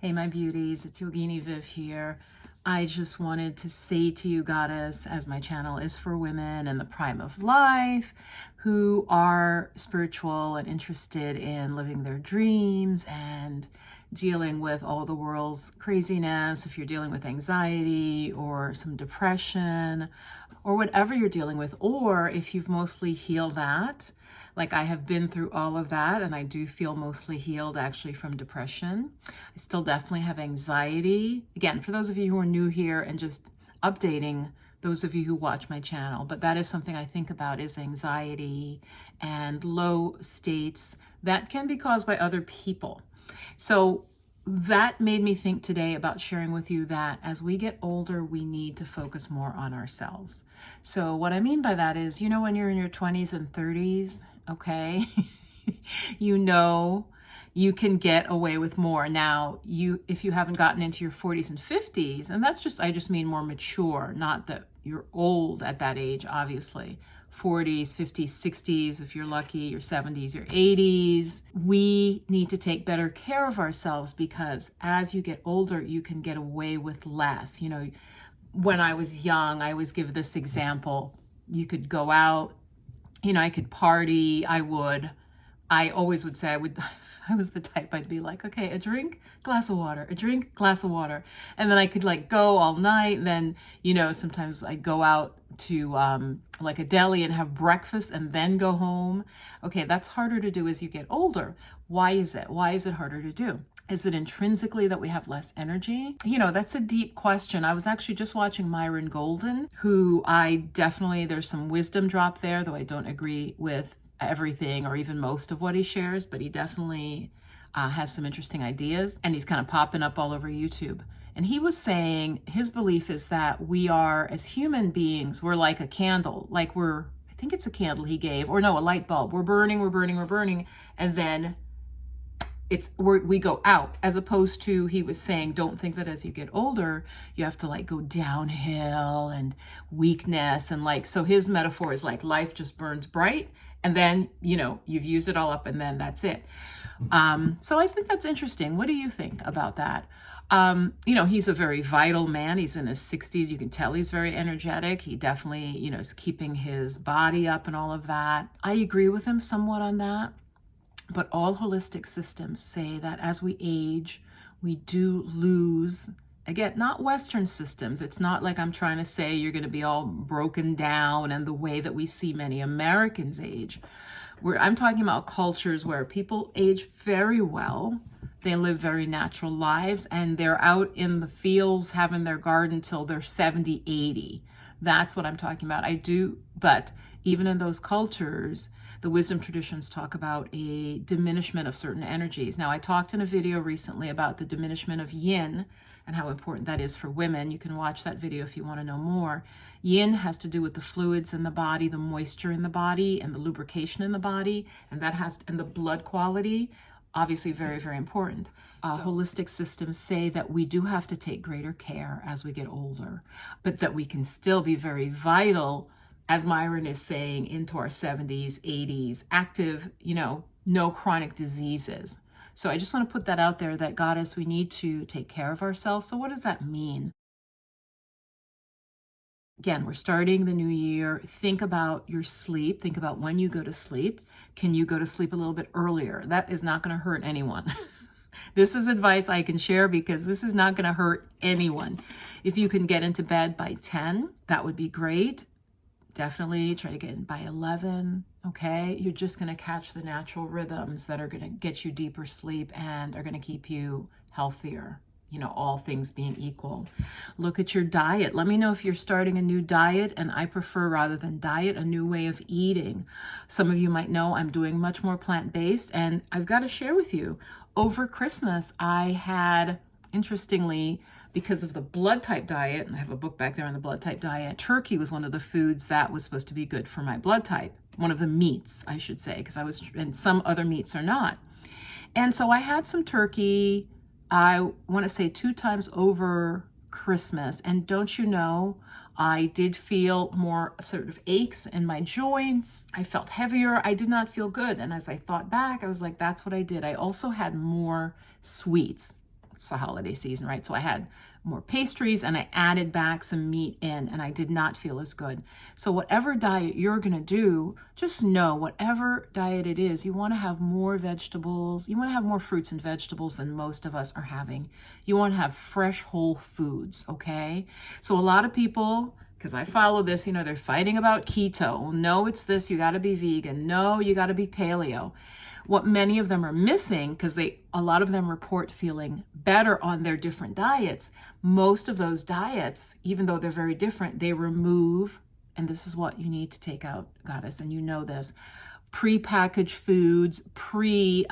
Hey, my beauties, it's Yogini Viv here. I just wanted to say to you, Goddess, as my channel is for women in the prime of life who are spiritual and interested in living their dreams and dealing with all the world's craziness, if you're dealing with anxiety or some depression or whatever you're dealing with, or if you've mostly healed that. Like I have been through all of that, and I do feel mostly healed actually from depression. I still definitely have anxiety. Again, for those of you who are new here and just updating those of you who watch my channel, but that is something I think about, is anxiety and low states that can be caused by other people. So that made me think today about sharing with you that as we get older, we need to focus more on ourselves. So what I mean by that is, you know, when you're in your 20s and 30s, okay, you know, you can get away with more. Now, if you haven't gotten into your 40s and 50s, and I just mean more mature, not that you're old at that age, obviously. 40s, 50s, 60s, if you're lucky, your 70s, your 80s. We need to take better care of ourselves because as you get older, you can get away with less. You know, when I was young, I always give this example. You could go out, you know, I could party, I always would say I was the type, I'd be like, okay, a drink, glass of water, a drink, glass of water. And then I could like go all night. And then, you know, sometimes I'd go out to like a deli and have breakfast and then go home. Okay, that's harder to do as you get older. Why is it? Why is it harder to do? Is it intrinsically that we have less energy? You know, that's a deep question. I was actually just watching Myron Golden, who there's some wisdom drop there, though I don't agree with everything or even most of what he shares, but he definitely has some interesting ideas, and he's kind of popping up all over YouTube. And he was saying his belief is that we are, as human beings, we're like a candle, I think it's a candle he gave, or no, a light bulb. We're burning, and then we go out, as opposed to, he was saying, don't think that as you get older, you have to like go downhill and weakness. And like, so his metaphor is like life just burns bright and then, you know, you've used it all up and then that's it. So I think that's interesting. What do you think about that? You know, he's a very vital man. He's in his 60s. You can tell he's very energetic. He definitely, you know, is keeping his body up and all of that. I agree with him somewhat on that. But all holistic systems say that as we age, we do lose, again, not Western systems. It's not like I'm trying to say you're going to be all broken down and the way that we see many Americans age. I'm talking about cultures where people age very well. They live very natural lives and they're out in the fields having their garden till they're 70, 80. That's what I'm talking about. But even in those cultures, the wisdom traditions talk about a diminishment of certain energies. Now, I talked in a video recently about the diminishment of yin and how important that is for women. You can watch that video if you want to know more. Yin has to do with the fluids in the body, the moisture in the body, and the lubrication in the body, and the blood quality. Obviously very, very important. Holistic systems say that we do have to take greater care as we get older, but that we can still be very vital, as Myron is saying, into our 70s, 80s, active, you know, no chronic diseases. So I just want to put that out there, that Goddess, we need to take care of ourselves. So what does that mean? Again, we're starting the new year. Think about your sleep. Think about when you go to sleep. Can you go to sleep a little bit earlier? That is not going to hurt anyone. This is advice I can share because this is not going to hurt anyone. If you can get into bed by 10, that would be great. Definitely try to get in by 11, okay? You're just going to catch the natural rhythms that are going to get you deeper sleep and are going to keep you healthier, you know, all things being equal. Look at your diet. Let me know if you're starting a new diet, and I prefer, rather than diet, a new way of eating. Some of you might know I'm doing much more plant-based, and I've got to share with you, over Christmas, I had, interestingly, because of the blood type diet, and I have a book back there on the blood type diet, turkey was one of the foods that was supposed to be good for my blood type. One of the meats, I should say, and some other meats are not. And so I had some turkey, I want to say 2 times over Christmas. And don't you know, I did feel more sort of aches in my joints. I felt heavier. I did not feel good. And as I thought back, I was like, that's what I did. I also had more sweets. it's the holiday season, right? So I had more pastries and I added back some meat in, and I did not feel as good. So whatever diet you're going to do, just know whatever diet it is, you want to have more vegetables. You want to have more fruits and vegetables than most of us are having. You want to have fresh whole foods, okay? So a lot of people, because I follow this, they're fighting about keto. No, it's this, you got to be vegan. No, you got to be paleo. What many of them are missing, because a lot of them report feeling better on their different diets. Most of those diets, even though they're very different, they remove, and this is what you need to take out, goddess, and you know this, pre-packaged foods, pre-made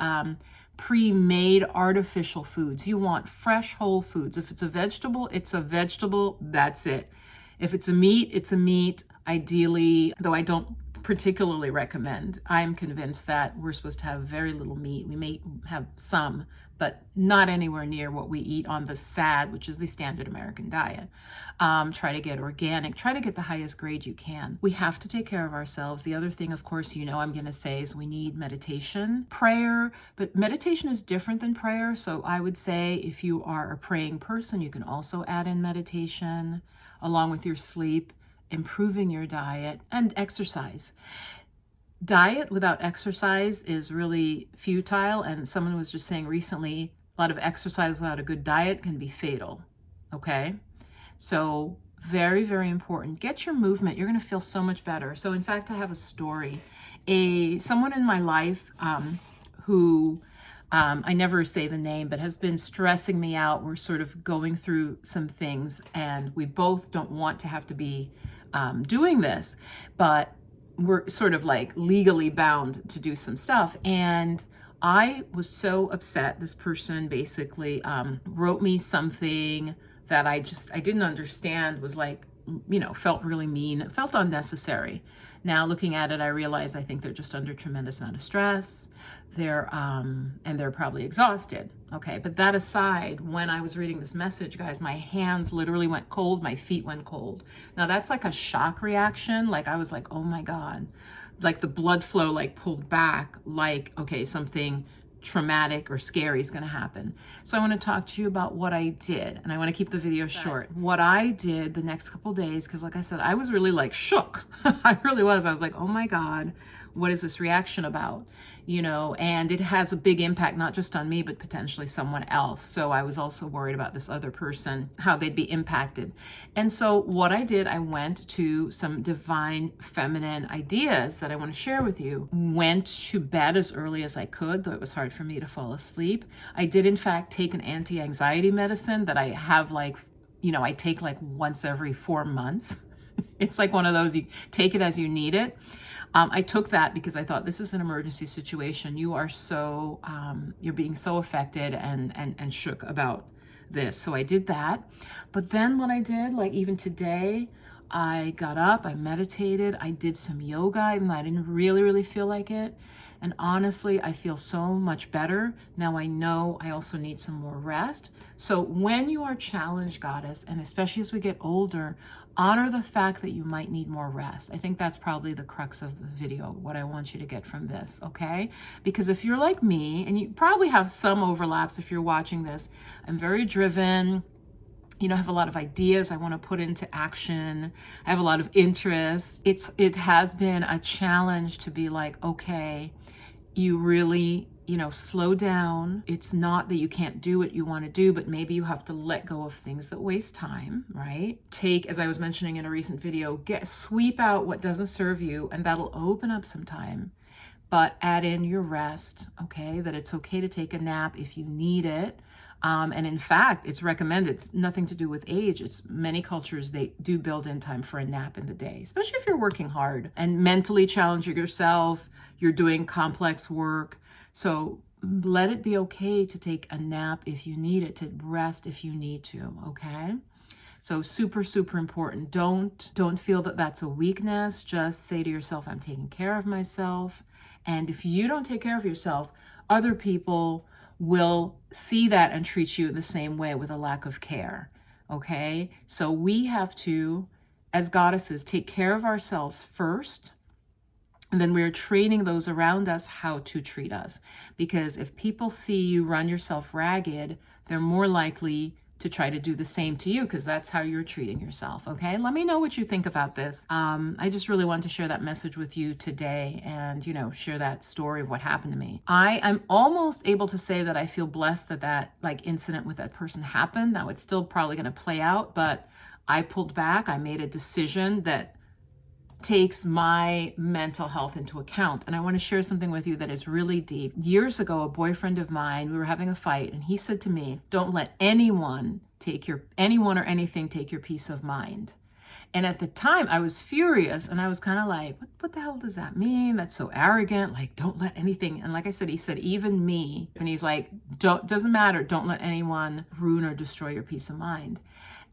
artificial foods. You want fresh whole foods. If it's a vegetable, it's a vegetable, that's it. If it's a meat, it's a meat. Ideally, though I don't particularly recommend, I'm convinced that we're supposed to have very little meat. We may have some, but not anywhere near what we eat on the SAD, which is the standard American diet. Try to get organic, try to get the highest grade you can. We have to take care of ourselves. The other thing, of course, I'm going to say is we need meditation, prayer, but meditation is different than prayer. So I would say if you are a praying person, you can also add in meditation along with your sleep, improving your diet, and exercise. Diet without exercise is really futile, and someone was just saying recently, a lot of exercise without a good diet can be fatal, okay? So very, very important. Get your movement. You're going to feel so much better. So in fact, I have a story. Someone in my life who I never say the name, but has been stressing me out. We're sort of going through some things, and we both don't want to have to be doing this, but we're sort of like legally bound to do some stuff. And I was so upset. This person basically wrote me something that I didn't understand, was like, felt really mean. It felt unnecessary. Now looking at it, I realize I think they're just under tremendous amount of stress. They're probably exhausted. Okay, but that aside, when I was reading this message, guys, my hands literally went cold, my feet went cold. Now that's like a shock reaction. Like I was like, oh my God, like the blood flow like pulled back, like, okay, something traumatic or scary is going to happen. So I want to talk to you about what I did, and I want to keep the video short. What I did the next couple days, because like I said, I was really like shook. I really was. I was like, oh my God, what is this reaction about? And it has a big impact, not just on me, but potentially someone else. So I was also worried about this other person, how they'd be impacted. And so what I did, I went to some divine feminine ideas that I want to share with you. Went to bed as early as I could, though it was hard for me to fall asleep. I did, in fact, take an anti-anxiety medicine that I have I take like once every 4 months. It's like one of those, you take it as you need it. I took that because I thought, this is an emergency situation. You are so, you're being so affected and shook about this. So I did that. But then what I did, like even today, I got up, I meditated, I did some yoga, even though I didn't really feel like it. And honestly, I feel so much better. Now I know I also need some more rest. So when you are challenged, goddess, and especially as we get older, honor the fact that you might need more rest. I think that's probably the crux of the video, what I want you to get from this, okay? Because if you're like me, and you probably have some overlaps if you're watching this, I'm very driven, I have a lot of ideas I want to put into action. I have a lot of interests. It has been a challenge to be like, okay, you really, slow down. It's not that you can't do what you want to do, but maybe you have to let go of things that waste time, right? Take, as I was mentioning in a recent video, sweep out what doesn't serve you, and that'll open up some time. But add in your rest, okay? That it's okay to take a nap if you need it. And in fact, it's recommended. It's nothing to do with age. It's many cultures, they do build in time for a nap in the day, especially if you're working hard and mentally challenging yourself, you're doing complex work. So let it be okay to take a nap if you need it, to rest if you need to, okay? So super, super important. Don't feel that that's a weakness. Just say to yourself, I'm taking care of myself. And if you don't take care of yourself, other people will see that and treat you the same way with a lack of care, okay? So we have to, as goddesses, take care of ourselves first, And then we're training those around us how to treat us. Because if people see you run yourself ragged, they're more likely to try to do the same to you, because that's how you're treating yourself. Okay, let me know what you think about this. I just really wanted to share that message with you today, and share that story of what happened to me. I'm almost able to say that I feel blessed that like incident with that person happened. Now it's still probably going to play out, but I pulled back. I made a decision that takes my mental health into account. And I want to share something with you that is really deep. Years ago, a boyfriend of mine, we were having a fight, and he said to me, "Don't let anyone or anything take your peace of mind." And at the time I was furious, and I was kind of like, what the hell does that mean? That's so arrogant. Like, don't let anything. And like I said, he said, even me. And he's like, doesn't matter. Don't let anyone ruin or destroy your peace of mind.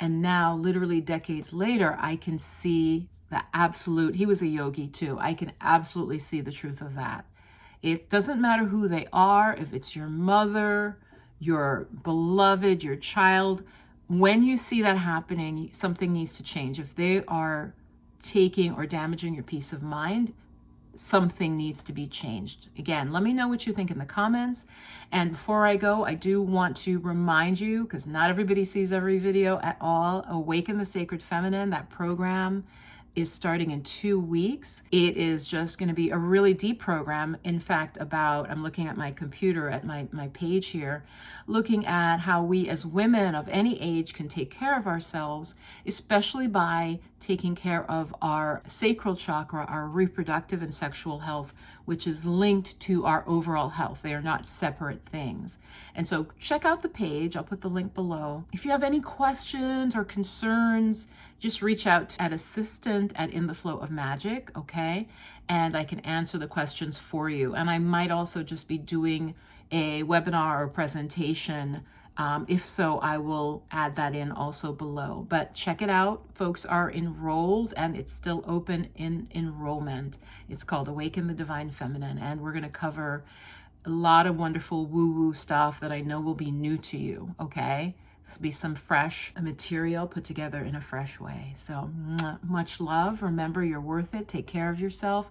And now, literally decades later, I can see the absolute, he was a yogi too. I can absolutely see the truth of that. It doesn't matter who they are, if it's your mother, your beloved, your child. When you see that happening, something needs to change. If they are taking or damaging your peace of mind, something needs to be changed. Again, let me know what you think in the comments. And before I go, I do want to remind you, because not everybody sees every video at all, Awaken the Sacred Feminine, that program is starting in 2 weeks. It is just going to be a really deep program. In fact, I'm looking at my computer at my page here, looking at how we as women of any age can take care of ourselves, especially by taking care of our sacral chakra, our reproductive and sexual health, which is linked to our overall health. They are not separate things. And so check out the page. I'll put the link below. If you have any questions or concerns, just reach out at assistant at In the Flow of Magic, okay? And I can answer the questions for you. And I might also just be doing a webinar or presentation. If so, I will add that in also below. But check it out. Folks are enrolled, and it's still open in enrollment. It's called Awaken the Divine Feminine, and we're going to cover a lot of wonderful woo-woo stuff that I know will be new to you, okay? This will be some fresh material put together in a fresh way. So much love. Remember, you're worth it. Take care of yourself.